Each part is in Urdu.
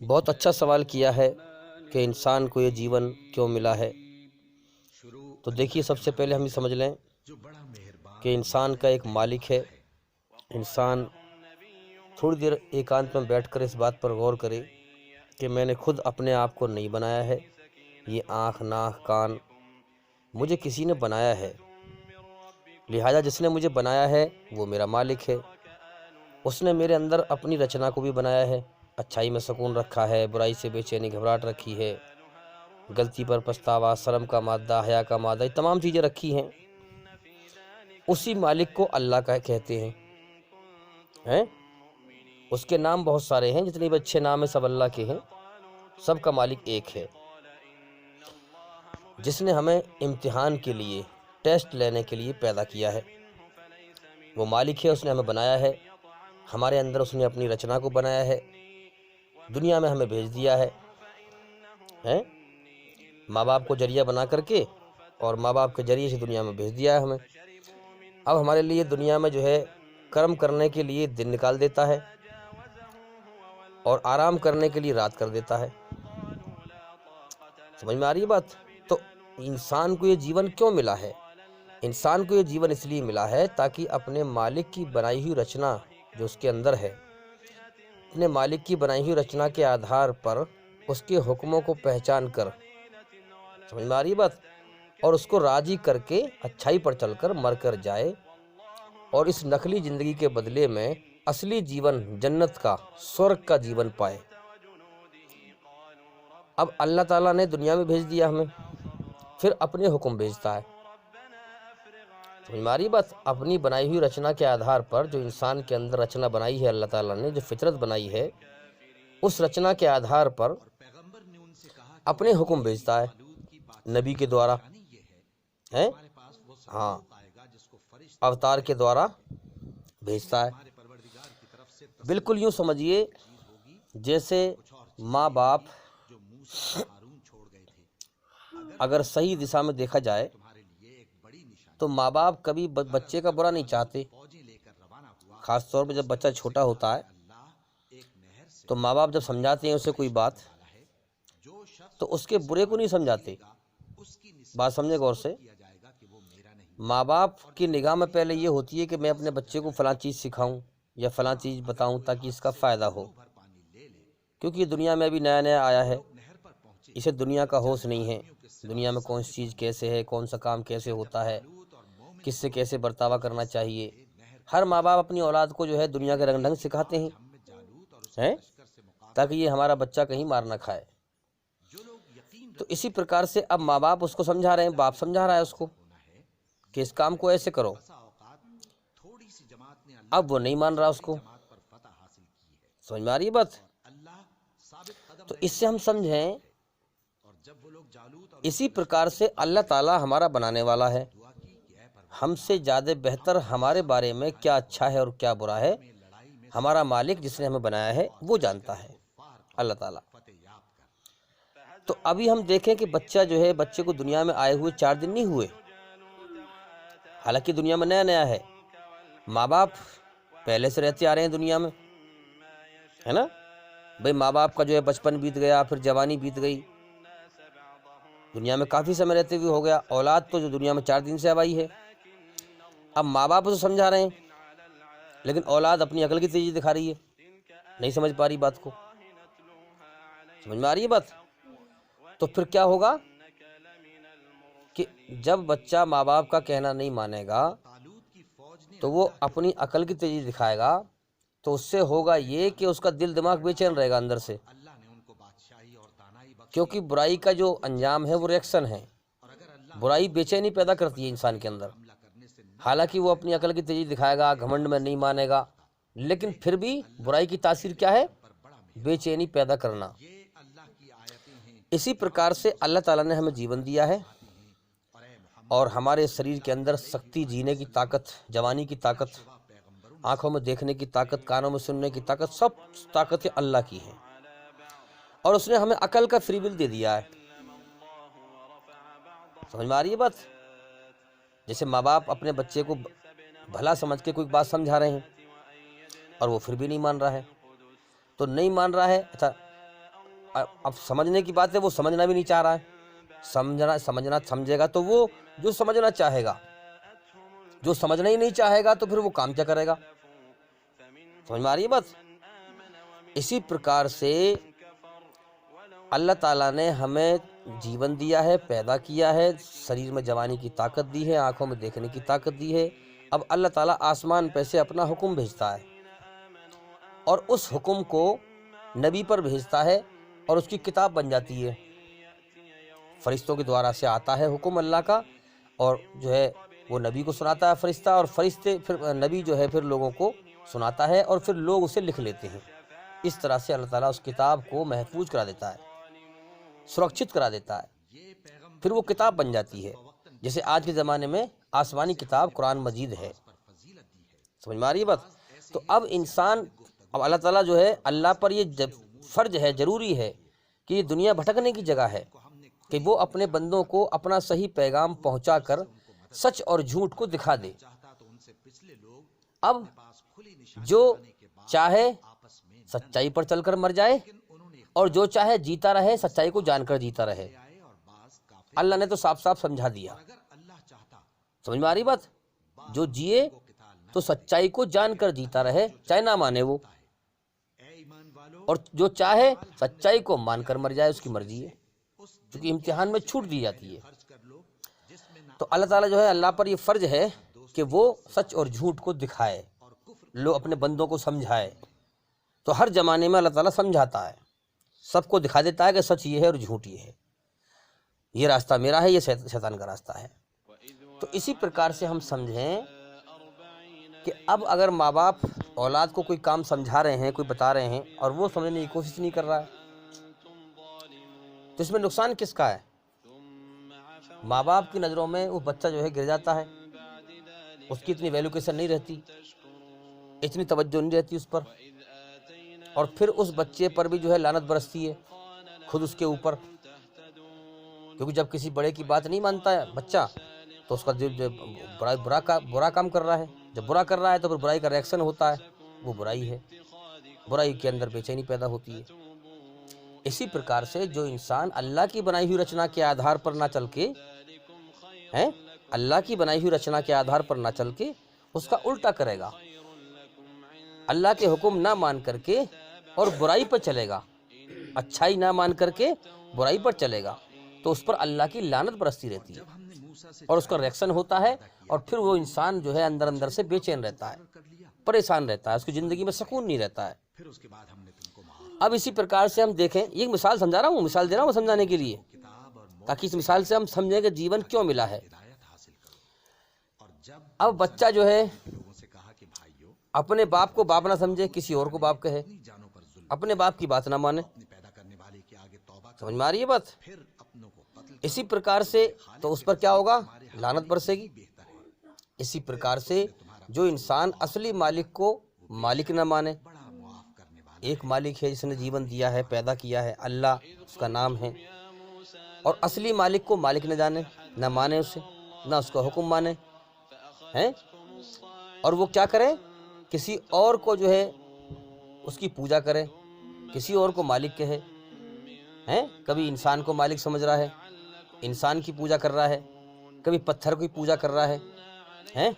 بہت اچھا سوال کیا ہے کہ انسان کو یہ جیون کیوں ملا ہے۔ تو دیکھیے، سب سے پہلے ہم یہ سمجھ لیں کہ انسان کا ایک مالک ہے۔ انسان تھوڑی دیر ایکانت میں بیٹھ کر اس بات پر غور کرے کہ میں نے خود اپنے آپ کو نہیں بنایا ہے۔ یہ آنکھ، ناک، کان مجھے کسی نے بنایا ہے، لہذا جس نے مجھے بنایا ہے وہ میرا مالک ہے۔ اس نے میرے اندر اپنی رچنا کو بھی بنایا ہے، اچھائی میں سکون رکھا ہے، برائی سے بے چینی گھبراہٹ رکھی ہے، غلطی پر پچھتاوا، شرم کا مادہ، حیا کا مادہ، یہ تمام چیزیں رکھی ہیں۔ اسی مالک کو اللہ کا کہتے ہیں۔ اس کے نام بہت سارے ہیں، جتنے بھی اچھے نام ہیں سب اللہ کے ہیں۔ سب کا مالک ایک ہے، جس نے ہمیں امتحان کے لیے، ٹیسٹ لینے کے لیے پیدا کیا ہے۔ وہ مالک ہے، اس نے ہمیں بنایا ہے، ہمارے اندر اس نے اپنی رچنا کو بنایا ہے، دنیا میں ہمیں بھیج دیا ہے، ماں باپ کو ذریعہ بنا کر کے، اور ماں باپ کے ذریعے سے دنیا میں بھیج دیا ہے ہمیں۔ اب ہمارے لیے دنیا میں جو ہے کرم کرنے کے لیے دن نکال دیتا ہے، اور آرام کرنے کے لیے رات کر دیتا ہے۔ سمجھ میں آ رہی ہے بات؟ تو انسان کو یہ جیون کیوں ملا ہے؟ انسان کو یہ جیون اس لیے ملا ہے تاکہ اپنے مالک کی بنائی ہوئی رچنا جو اس کے اندر ہے، اپنے مالک کی بنائی ہوئی رچنا کے آدھار پر اس کے حکموں کو پہچان کر، سمجھ میں آ رہی ہے بات، اور اس کو راضی کر کے اچھائی پر چل کر مر کر جائے، اور اس نقلی زندگی کے بدلے میں اصلی جیون، جنت کا، سورگ کا جیون پائے۔ اب اللہ تعالیٰ نے دنیا میں بھیج دیا ہمیں، پھر اپنے حکم بھیجتا ہے۔ سمجھ میں آ رہی ہے بات؟ اپنی بنائی ہوئی رچنا کے آدھار پر، جو انسان کے اندر رچنا بنائی ہے اللہ تعالیٰ نے، جو فطرت بنائی ہے، اس رچنا کے آدھار پر اپنے حکم بھیجتا ہے نبی کے دوارا، ہاں، اوتار کے دوارا بھیجتا ہے۔ بالکل یوں سمجھیے جیسے ماں باپ اگر صحیح دشا میں دیکھا جائے تو ماں باپ کبھی بچے کا برا نہیں چاہتے، خاص طور پہ جب بچہ چھوٹا ہوتا ہے تو ماں باپ جب سمجھاتے ہیں اسے کوئی بات تو اس کے برے کو نہیں سمجھاتے۔ بات سمجھے غور سے؟ ماں باپ کی نگاہ میں پہلے یہ ہوتی ہے کہ میں اپنے بچے کو فلاں چیز سکھاؤں یا فلاں چیز بتاؤں تاکہ اس کا فائدہ ہو، کیونکہ یہ دنیا میں ابھی نیا نیا آیا ہے، اسے دنیا کا ہوش نہیں ہے، دنیا میں کون سی چیز کیسے ہے، کون سا کام کیسے ہوتا ہے، کس سے کیسے برتاوا کرنا چاہیے۔ ہر ماں باپ اپنی اولاد کو جو ہے دنیا کے رنگ ڈھنگ سکھاتے ہیں تاکہ یہ ہمارا بچہ کہیں مار نہ کھائے۔ تو اسی پرکار سے اب ماں باپ اس کو سمجھا رہے ہیں، باپ سمجھا رہا ہے اس کو کہ اس کام کو ایسے کرو، اب وہ نہیں مان رہا اس کو۔ سمجھ میں آ رہی ہے بات؟ تو اس سے ہم سمجھیں اسی پرکار سے اللہ تعالیٰ ہمارا بنانے والا ہے، ہم سے زیادہ بہتر ہمارے بارے میں کیا اچھا ہے اور کیا برا ہے ہمارا مالک جس نے ہمیں بنایا ہے وہ جانتا ہے، اللہ تعالیٰ۔ تو ابھی ہم دیکھیں کہ بچہ جو ہے، بچے کو دنیا میں آئے ہوئے 4 دن نہیں ہوئے، حالانکہ دنیا میں نیا نیا ہے، ماں باپ پہلے سے رہتے آ رہے ہیں دنیا میں، ہے نا بھئی؟ ماں باپ کا جو ہے بچپن بیت گیا، پھر جوانی بیت گئی، دنیا میں کافی سمے رہتے ہوئے ہو گیا، اولاد تو جو دنیا میں 4 دن سے اب آئی ہے۔ اب ماں باپ اسے سمجھا رہے ہیں لیکن اولاد اپنی عقل کی تیزی دکھا رہی ہے، نہیں سمجھ پا رہی بات کو۔ سمجھ میں آ رہی ہے بات؟ تو پھر کیا ہوگا کہ جب بچہ ماں باپ کا کہنا نہیں مانے گا تو وہ اپنی عقل کی تیزی دکھائے گا، تو اس سے ہوگا یہ کہ اس کا دل دماغ بے چین رہے گا اندر سے، کیونکہ برائی کا جو انجام ہے وہ ریئیکشن ہے، برائی بے چینی پیدا کرتی ہے انسان کے اندر۔ حالانکہ وہ اپنی عقل کی تیزی دکھائے گا، گھمنڈ میں نہیں مانے گا، لیکن پھر بھی برائی کی تاثیر کیا ہے؟ بے چینی پیدا کرنا۔ اسی پرکار سے اللہ تعالیٰ نے ہمیں جیون دیا ہے، اور ہمارے شریر کے اندر سختی، جینے کی طاقت، جوانی کی طاقت، آنکھوں میں دیکھنے کی طاقت، کانوں میں سننے کی طاقت، سب طاقتیں اللہ کی ہیں، اور اس نے ہمیں عقل کا فری ول دے دیا ہے۔ سمجھ میں آ رہی ہے بات؟ جیسے ماں باپ اپنے بچے کو بھلا سمجھ کے کوئی بات سمجھا رہے ہیں اور وہ پھر بھی نہیں مان رہا ہے، تو نہیں مان رہا ہے، اچھا اب سمجھنے کی بات ہے، وہ سمجھنا بھی نہیں چاہ رہا ہے، سمجھے گا تو وہ جو سمجھنا چاہے گا، جو سمجھنا ہی نہیں چاہے گا تو پھر وہ کام کیا کرے گا؟ سمجھ میں آ رہی ہے بات؟ اسی پرکار سے اللہ تعالیٰ نے ہمیں جیون دیا ہے، پیدا کیا ہے، شریر میں جوانی کی طاقت دی ہے، آنکھوں میں دیکھنے کی طاقت دی ہے۔ اب اللہ تعالیٰ آسمان پہ سے اپنا حکم بھیجتا ہے اور اس حکم کو نبی پر بھیجتا ہے اور اس کی کتاب بن جاتی ہے، فرشتوں کے دوارا سے آتا ہے حکم اللہ کا، اور جو ہے وہ نبی کو سناتا ہے فرشتہ، اور فرشتے پھر نبی جو ہے پھر لوگوں کو سناتا ہے اور پھر لوگ اسے لکھ لیتے ہیں۔ اس طرح سے اللہ تعالیٰ اس کتاب کو محفوظ کرا دیتا ہے، سرکشت کرا دیتا ہے، پھر وہ کتاب بن جاتی ہے۔ جیسے آج کے زمانے میں آسمانی کتاب قرآن مجید ہے، سمجھ میں آ رہی ہے بات؟ تو اب انسان، اب اللہ تعالیٰ جو ہے، اللہ پر یہ فرض ہے، ضروری ہے کہ یہ دنیا بھٹکنے کی جگہ ہے کہ وہ اپنے بندوں کو اپنا صحیح پیغام پہنچا کر سچ اور جھوٹ کو دکھا دے۔ اب جو چاہے سچائی پر چل کر مر جائے اور جو چاہے جیتا رہے سچائی کو جان کر جیتا رہے۔ اللہ نے تو صاف صاف سمجھا دیا، سمجھ میں آ رہی بات؟ جو جیے تو سچائی کو جان کر جیتا رہے، چاہے نہ مانے وہ، اور جو چاہے سچائی کو مان کر مر جائے، اس کی مرضی ہے، کیونکہ امتحان میں چھوٹ دی جاتی ہے۔ تو اللہ تعالیٰ جو ہے، اللہ پر یہ فرض ہے کہ وہ سچ اور جھوٹ کو دکھائے، لو اپنے بندوں کو سمجھائے۔ تو ہر زمانے میں اللہ تعالیٰ سمجھاتا ہے، سب کو دکھا دیتا ہے کہ سچ یہ ہے اور جھوٹ یہ ہے، یہ راستہ میرا ہے، یہ شیطان کا راستہ ہے۔ تو اسی پرکار سے ہم سمجھیں کہ اب اگر ماں باپ اولاد کو کوئی کام سمجھا رہے ہیں، کوئی بتا رہے ہیں، اور وہ سمجھنے کی کوشش نہیں کر رہا ہے، تو اس میں نقصان کس کا ہے؟ ماں باپ کی نظروں میں وہ بچہ جو ہے گر جاتا ہے، اس کی اتنی ویلیوکیشن نہیں رہتی، اتنی توجہ نہیں رہتی اس پر، اور پھر اس بچے پر بھی جو ہے لعنت برستی ہے خود اس کے اوپر، کیونکہ جب کسی بڑے کی بات نہیں مانتا ہے بچہ تو اس کا جو برا کام کر رہا ہے، جب برا کر رہا ہے تو پھر برائی کا ریئیکشن ہوتا ہے، وہ برائی ہے، برائی کے اندر بے چینی پیدا ہوتی ہے۔ اسی پرکار سے جو انسان اللہ کی بنائی ہوئی رچنا کے آدھار پر نہ چل کے اللہ کی بنائی ہوئی رچنا کے آدھار پر نہ چل کے اس کا الٹا کرے گا، اللہ کے حکم نہ مان کر کے اور برائی پر چلے گا، اچھائی نہ مان کر کے برائی پر چلے گا، تو اس پر اللہ کی لعنت برستی رہتی ہے اور اس کا ریئیکشن ہوتا ہے، اور پھر وہ انسان جو ہے اندر اندر سے بے چین رہتا ہے، پریشان رہتا ہے، اس کی زندگی میں سکون نہیں رہتا ہے۔ اب اسی پرکار سے ہم دیکھیں، یہ مثال سمجھا رہا ہوں، مثال دے رہا ہوں سمجھانے کے لیے، تاکہ اس مثال سے ہم سمجھیں کہ جیون کیوں ملا ہے۔ اب بچہ جو ہے اپنے باپ کو باپ نہ سمجھے، کسی اور کو باپ کہے، اپنے باپ کی بات نہ مانے، سمجھ میں آ رہی ہے بات؟ اسی پرکار سے تو اس پر کیا ہوگا؟ لعنت برسے گی۔ اسی پرکار سے جو انسان اصلی مالک کو مالک نہ مانے، ایک مالک ہے جس نے جیون دیا ہے، پیدا کیا ہے، اللہ اس کا نام ہے، اور اصلی مالک کو مالک نہ جانے، نہ مانے اسے، نہ اس کا حکم مانے، اور وہ کیا کرے؟ کسی اور کو جو ہے اس کی پوجا کرے، کسی اور کو مالک کہے، کبھی انسان کو مالک سمجھ رہا ہے، انسان کی پوجا کر رہا ہے، کبھی پتھر کی پوجا کر رہا ہے،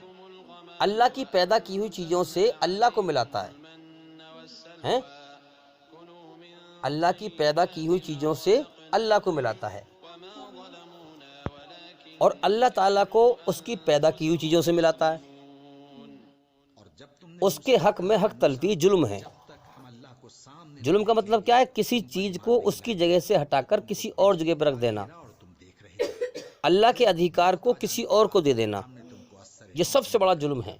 اللہ کی پیدا کی ہوئی چیزوں سے اللہ کو ملاتا ہے، اللہ کی پیدا کی ہوئی چیزوں سے اللہ کو ملاتا ہے، اور اللہ تعالیٰ کو اس کی پیدا کی ہوئی چیزوں سے ملاتا ہے۔ اس کے حق میں حق تلفی جرم ہے۔ جرم کا مطلب کیا ہے؟ کسی چیز کو اس کی جگہ سے ہٹا کر کسی اور جگہ پر رکھ دینا، اللہ کے ادھیکار کو کسی اور کو دے دینا، یہ سب سے بڑا جرم ہے۔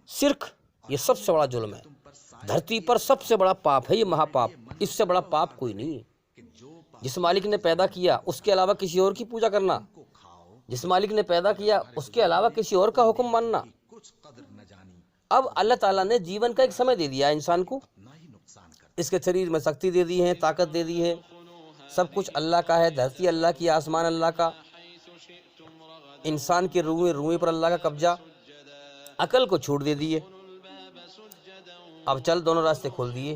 شرک، یہ سب سے بڑا جرم ہے، دھرتی پر سب سے بڑا پاپ ہے یہ مہا پاپ، اس سے بڑا پاپ کوئی نہیں ہے۔ جس مالک نے پیدا کیا اس کے علاوہ کسی اور کی پوجا کرنا، جس مالک نے پیدا کیا اس کے علاوہ کسی اور کا حکم ماننا۔ اب اللہ تعالیٰ نے جیون کا ایک سمے دے دیا ہے انسان کو، اس کے شریر میں شکتی دے دی ہے، طاقت دے دی ہے، سب کچھ اللہ کا ہے، دھرتی اللہ کی، آسمان اللہ کا، انسان کے روئیں پر اللہ کا قبضہ، عقل کو چھوٹ دے دیے، اب چل دونوں راستے کھول دیے،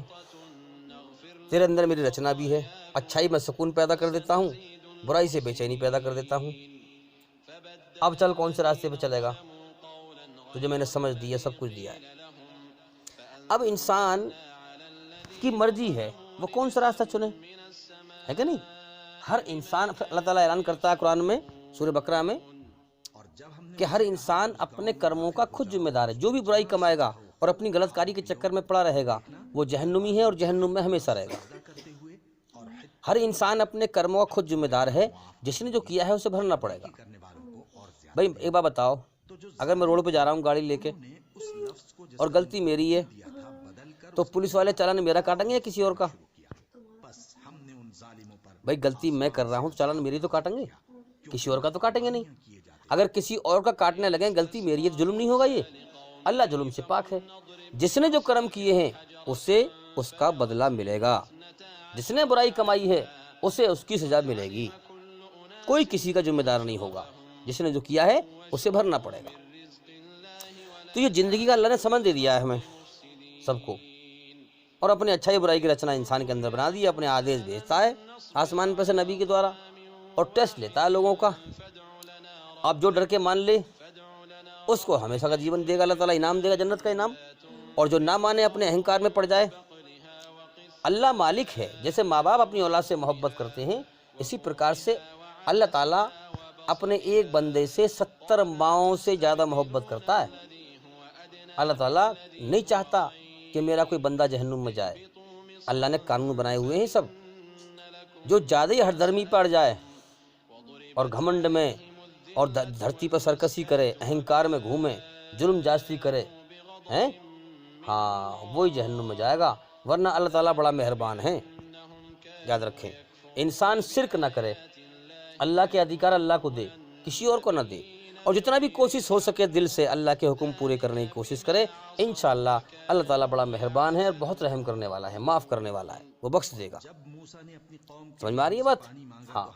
تیرے اندر میری رچنا بھی ہے، اچھائی میں سکون پیدا کر دیتا ہوں، برائی سے بے چینی پیدا کر دیتا ہوں، اب چل کون سے راستے پہ چلے گا، تجھے میں نے سمجھ دیا، سب کچھ دیا ہے۔ اب انسان کی مرضی ہے وہ کون سا راستہ چنے، ہے کہ نہیں؟ ہر انسان، اللہ تعالیٰ اعلان کرتا ہے قرآن میں سورہ بقرہ میں کہ ہر انسان اپنے کرموں کا خود ذمہ دار ہے، جو بھی برائی کمائے گا اور اپنی غلط کاری کے چکر میں پڑا رہے گا وہ جہنمی ہے اور جہنم میں ہمیشہ رہے گا۔ ہر انسان اپنے کرموں کا خود ذمہ دار ہے، جس نے جو کیا ہے اسے بھرنا پڑے گا۔ بھائی ایک بات بتاؤ، اگر میں روڈ پہ جا رہا ہوں گاڑی لے کے اور غلطی میری ہے تو پولیس والے چالان میرا کاٹیں گے یا کسی اور کا؟ بھائی غلطی میں کر رہا ہوں تو چالان میری تو کاٹیں گے، کسی اور کا تو کاٹیں گے نہیں۔ اگر کسی اور کا کاٹنے لگیں غلطی میری ہے تو ظلم نہیں ہوگا؟ یہ اللہ ظلم سے پاک ہے۔ جس نے جو کرم کیے ہیں اسے اس کا بدلہ ملے گا، جس نے برائی کمائی ہے اسے اس کی سزا ملے گی، کوئی کسی کا ذمہ دار نہیں ہوگا، جس نے جو کیا ہے اسے بھرنا پڑے گا۔ تو یہ زندگی کا اللہ نے سمجھ دے دیا ہے ہمیں سب کو، اور اپنے اچھائی برائی کی رچنا انسان کے اندر بنا دی، اپنے آدیش بھیجتا ہے آسمان پر سے نبی کے دوارا اور ٹیسٹ لیتا ہے لوگوں کا۔ اب جو ڈر کے مان لے اس کو ہمیشہ کا جیون دے گا، اللہ تعالیٰ انعام دے گا، جنت کا انعام، اور جو نہ مانے اپنے اہنکار میں پڑ جائے۔ اللہ مالک ہے، جیسے ماں باپ اپنی اولاد سے محبت کرتے ہیں اسی پرکار سے اللہ تعالیٰ اپنے ایک بندے سے 70 ماؤں سے زیادہ محبت کرتا ہے۔ اللہ تعالیٰ نہیں چاہتا کہ میرا کوئی بندہ جہنم میں جائے۔ اللہ نے قانون بنائے ہوئے ہیں سب، جو زیادہ ہی ہٹ دھرمی پڑ جائے اور گھمنڈ میں اور دھرتی پر سرکشی کرے، اہنکار میں گھومے، ظلم جاستی کرے، ہاں وہی جہنم میں جائے گا، ورنہ اللہ تعالیٰ بڑا مہربان ہے۔ یاد رکھیں، انسان شرک نہ کرے، اللہ کے ادھیکار اللہ کو دے، کسی اور کو نہ دے، اور جتنا بھی کوشش ہو سکے دل سے اللہ کے حکم پورے کرنے کی کوشش کرے، انشاءاللہ اللہ تعالیٰ بڑا مہربان ہے اور بہت رحم کرنے والا ہے، معاف کرنے والا ہے، وہ بخش دے گا۔ سمجھ میں آ رہی ہے بات؟ ہاں،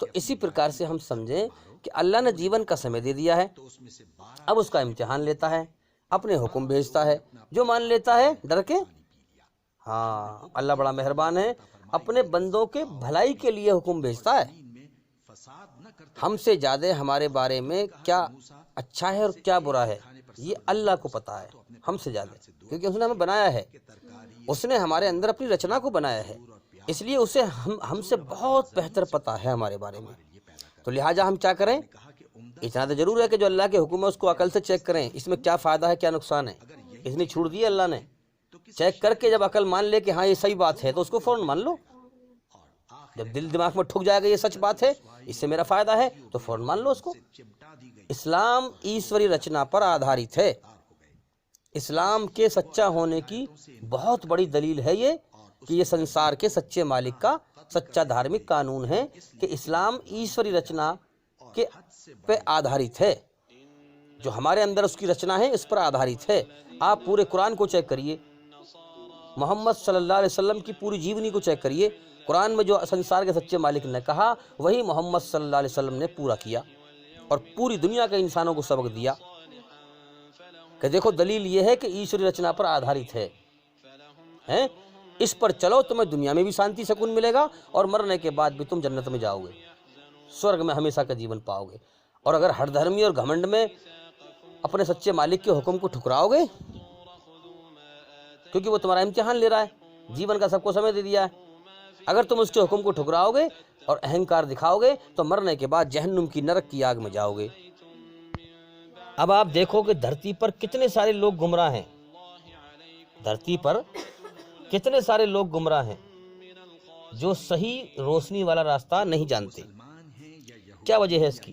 تو اسی پرکار سے ہم سمجھیں کہ اللہ نے جیون کا سمے دے دیا ہے، اب اس کا امتحان لیتا ہے، اپنے حکم بھیجتا ہے، جو مان لیتا ہے ڈر کے، ہاں اللہ بڑا مہربان ہے، اپنے بندوں کے بھلائی کے لیے حکم بھیجتا ہے۔ ہم سے زیادہ ہمارے بارے میں کیا اچھا ہے اور کیا برا ہے یہ اللہ کو پتہ ہے، ہم سے زیادہ، کیونکہ اس نے ہمیں بنایا ہے، اس نے ہمارے اندر اپنی رچنا کو بنایا ہے، اس لیے اسے ہم سے بہت بہتر پتہ ہے ہمارے بارے میں۔ تو لہٰذا ہم کیا کریں؟ اتنا تو ضرور ہے کہ جو اللہ کے حکم ہے اس کو عقل سے چیک کریں، اس میں کیا فائدہ ہے کیا نقصان ہے، اتنی چھوٹ دی ہے اللہ نے۔ چیک کر کے جب عقل مان لے کہ ہاں یہ صحیح بات ہے تو اس کو فوراً مان لو۔ جب دل دماغ میں ٹھک جائے گا یہ سچ بات ہے، اس سے میرا فائدہ ہے، تو فوراً مان لو اس کو۔ اسلام ایشوری رچنا پر آدھارت ہے، اسلام کے سچا ہونے کی بہت بڑی دلیل ہے یہ کہ یہ سنسار کے سچے مالک کا سچا دھارمک قانون ہے کہ اسلام ایشوری رچنا کے پہ آدھارت ہے، جو ہمارے اندر اس کی رچنا ہے اس پر آدھارت ہے۔ آپ پورے قرآن کو چیک کریے، محمد صلی اللہ علیہ وسلم کی پوری جیونی کو چیک کریے، قرآن میں جو سنسار کے سچے مالک نے کہا وہی محمد صلی اللہ علیہ وسلم نے پورا کیا اور پوری دنیا کے انسانوں کو سبق دیا کہ دیکھو دلیل یہ ہے کہ ایشوری رچنا پر آدھارت ہے، اس پر چلو تمہیں دنیا میں بھی شانتی سکون ملے گا اور مرنے کے بعد بھی تم جنت میں جاؤ گے، سورگ میں ہمیشہ کا جیون پاؤ گے۔ اور اگر ہر دھرمی اور گھمنڈ میں اپنے سچے مالک کے حکم کو ٹھکراؤ گے، کیونکہ وہ تمہارا امتحان لے رہا ہے، جیون کا سب کو سمے دے دیا ہے، اگر تم اس کے حکم کو ٹھکراؤ گے اور اہنکار دکھاؤ گے تو مرنے کے بعد جہنم کی نرک کی آگ میں جاؤ گے۔ اب آپ دیکھو کہ دھرتی پر کتنے سارے لوگ گمراہ ہیں، دھرتی پر کتنے سارے لوگ گمراہ ہیں جو صحیح روشنی والا راستہ نہیں جانتے۔ کیا وجہ ہے اس کی؟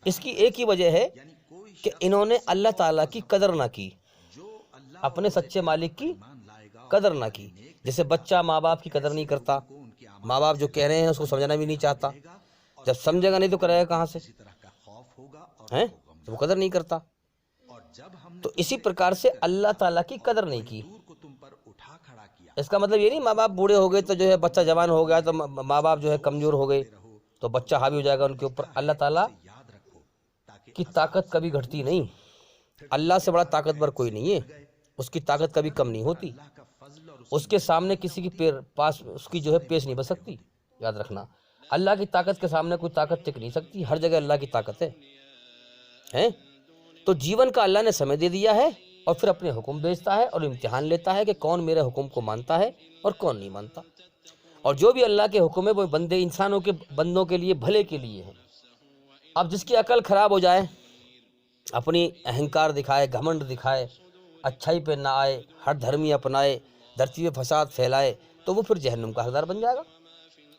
اس کی ایک ہی وجہ ہے کہ انہوں نے اللہ تعالیٰ کی قدر نہ کی، اپنے سچے مالک کی قدر نہ کی۔ جیسے بچہ ماں باپ کی قدر نہیں کرتا، ماں باپ جو کہہ رہے ہیں اس کو سمجھنا بھی نہیں چاہتا، جب سمجھے گا نہیں تو کرے گا کہاں سے، وہ قدر نہیں کرتا۔ تو اسی پرکار سے اللہ تعالیٰ کی قدر نہیں کی۔ اس کا مطلب یہ نہیں ماں باپ بوڑھے ہو گئے تو جو ہے بچہ جوان ہو گیا تو ماں باپ جو ہے کمزور ہو گئے تو بچہ حاوی ہو جائے گا ان کے اوپر۔ اللہ تعالیٰ کی طاقت کبھی گھٹتی نہیں، اللہ سے بڑا طاقتور کوئی نہیں ہے، اس کی طاقت کبھی کم نہیں ہوتی، اس کے سامنے کسی کی پاس اس کی جو ہے پیش نہیں بن سکتی، یاد رکھنا، اللہ کی طاقت کے سامنے کوئی طاقت ٹک نہیں سکتی، ہر جگہ اللہ کی طاقت ہے۔ تو جیون کا اللہ نے سمے دے دیا ہے اور پھر اپنے حکم بھیجتا ہے اور امتحان لیتا ہے کہ کون میرے حکم کو مانتا ہے اور کون نہیں مانتا، اور جو بھی اللہ کے حکم ہے وہ بندے انسانوں کے بندوں کے لیے بھلے کے لیے ہیں۔ اب جس کی عقل خراب ہو جائے، اپنی اہنکار دکھائے، گھمنڈ دکھائے، اچھائی پہ نہ آئے، ہر دھرمی اپنائے، دھرتی پہ فساد پھیلائے، تو وہ پھر جہنم کا حقدار بن جائے گا۔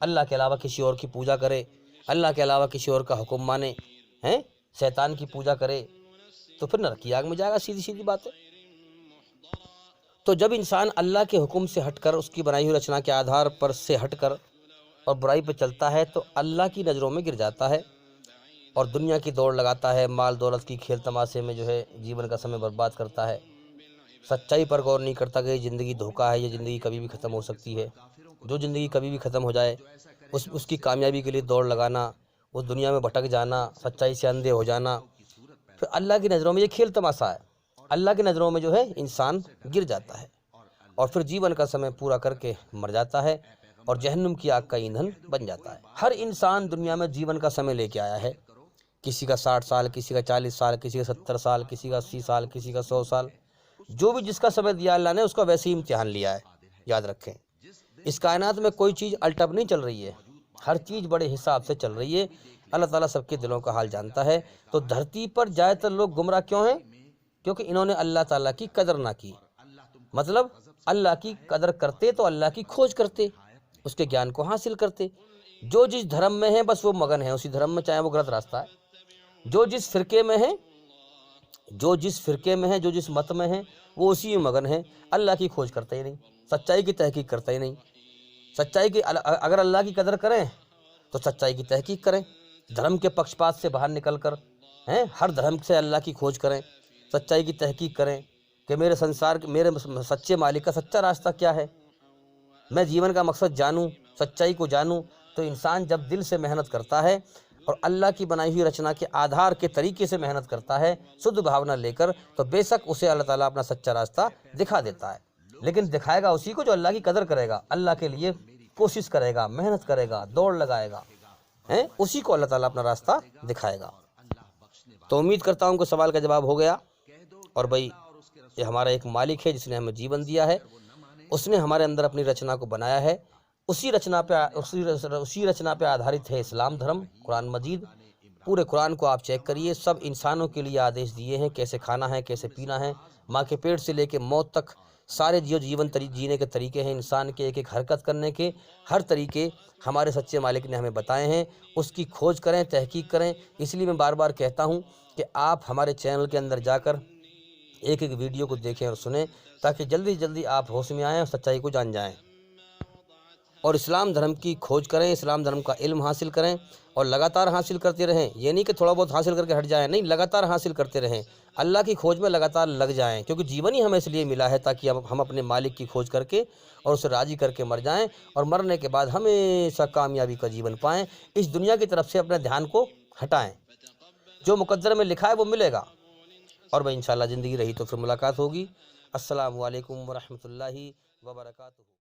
اللہ کے علاوہ کسی اور کی پوجا کرے، اللہ کے علاوہ کسی اور کا حکم مانے، شیطان کی پوجا کرے، تو پھر نرک کی آگ میں جائے گا، سیدھی سیدھی بات ہے۔ تو جب انسان اللہ کے حکم سے ہٹ کر، اس کی بنائی ہوئی رچنا کے آدھار پر سے ہٹ کر اور برائی پہ چلتا ہے تو اللہ کی نظروں میں گر جاتا ہے اور دنیا کی دوڑ لگاتا ہے، مال دولت کی کھیل تماشے میں جو ہے جیون کا سمے برباد کرتا ہے، سچائی پر غور نہیں کرتا کہ یہ زندگی دھوکہ ہے، یہ زندگی کبھی بھی ختم ہو سکتی ہے۔ جو زندگی کبھی بھی ختم ہو جائے، اس کی کامیابی کے لیے دوڑ لگانا، اس دنیا میں بھٹک جانا، سچائی سے اندھے ہو جانا، پھر اللہ کی نظروں میں یہ کھیل تماشا ہے، اللہ کی نظروں میں جو ہے انسان گر جاتا ہے اور پھر جیون کا سمے پورا کر کے مر جاتا ہے اور جہنم کی آگ کا ایندھن بن جاتا ہے۔ ہر انسان دنیا میں جیون کا سمے لے کے آیا ہے، کسی کا 60 سال، کسی کا 40 سال، کسی کا 70 سال، کسی کا 80 سال، کسی کا 100 سال، جو بھی جس کا سمے دیا اللہ نے اس کا ویسے ہی امتحان لیا ہے۔ یاد رکھیں، اس کائنات میں کوئی چیز الٹپ نہیں چل رہی ہے، ہر چیز بڑے حساب سے چل رہی ہے، اللہ تعالیٰ سب کے دلوں کا حال جانتا ہے۔ تو دھرتی پر زیادہ تر لوگ گمراہ کیوں ہیں؟ کیونکہ انہوں نے اللہ تعالیٰ کی قدر نہ کی، مطلب اللہ کی قدر کرتے تو اللہ کی کھوج کرتے، اس کے گیان کو حاصل کرتے۔ جو جس دھرم میں ہیں بس وہ مگن ہیں اسی دھرم میں، چاہے وہ غلط راستہ ہے، جو جس فرقے میں ہیں، جو جس مت میں ہیں وہ اسی میں مگن ہیں، اللہ کی کھوج کرتے ہی نہیں، سچائی کی تحقیق کرتے ہی نہیں۔ سچائی کی اگر اللہ کی قدر کریں تو سچائی کی تحقیق کریں، دھرم کے پکش پات سے باہر نکل کر ہر دھرم سے اللہ کی کھوج کریں، سچائی کی تحقیق کریں کہ میرے سچے مالک کا سچا راستہ کیا ہے، میں جیون کا مقصد جانوں، سچائی کو جانوں۔ تو انسان جب دل سے محنت کرتا ہے اور اللہ کی بنائی ہوئی رچنا کے آدھار کے طریقے سے محنت کرتا ہے، شدھ بھاونا لے کر، تو بے شک اسے اللہ تعالیٰ اپنا سچا راستہ دکھا دیتا ہے، لیکن دکھائے گا اسی کو جو اللہ کی قدر کرے گا، اللہ کے لیے کوشش کرے گا، محنت کرے گا، دوڑ لگائے گا، اسی کو اللہ تعالیٰ اپنا راستہ دکھائے گا۔ تو امید کرتا ہوں کہ سوال کا جواب ہو گیا، اور بھائی یہ ہمارا ایک مالک ہے جس نے ہمیں جیون دیا ہے، اس نے ہمارے اندر اپنی رچنا کو بنایا ہے، اسی رچنا پہ آدھارت ہے اسلام دھرم، قرآن مجید۔ پورے قرآن کو آپ چیک کریے، سب انسانوں کے لیے آدیش دیے ہیں، کیسے کھانا ہے، کیسے پینا ہے، ماں کے پیٹ سے لے کے موت تک سارے جیون جینے کے طریقے ہیں، انسان کے ایک ایک حرکت کرنے کے ہر طریقے ہمارے سچے مالک نے ہمیں بتائے ہیں۔ اس کی کھوج کریں، تحقیق کریں۔ اس لیے میں بار بار کہتا ہوں کہ آپ ہمارے چینل کے اندر جا کر ایک ایک ویڈیو کو دیکھیں اور سنیں، تاکہ جلدی جلدی آپ ہوش میں آئیں اور سچائی کو جان جائیں، اور اسلام دھرم کی کھوج کریں، اسلام دھرم کا علم حاصل کریں اور لگاتار حاصل کرتے رہیں۔ یہ نہیں کہ تھوڑا بہت حاصل کر کے ہٹ جائیں، نہیں، لگاتار حاصل کرتے رہیں، اللہ کی کھوج میں لگاتار لگ جائیں، کیونکہ جیون ہی ہمیں اس لیے ملا ہے تاکہ ہم اپنے مالک کی کھوج کر کے اور اسے راضی کر کے مر جائیں، اور مرنے کے بعد ہمیشہ کامیابی کا جیون پائیں۔ اس دنیا کی طرف سے اپنے دھیان کو ہٹائیں، جو مقدر میں لکھا ہے وہ ملے گا، اور بھائی انشاءاللہ زندگی رہی تو پھر ملاقات ہوگی۔ السلام علیکم ورحمۃ اللہ وبرکاتہ۔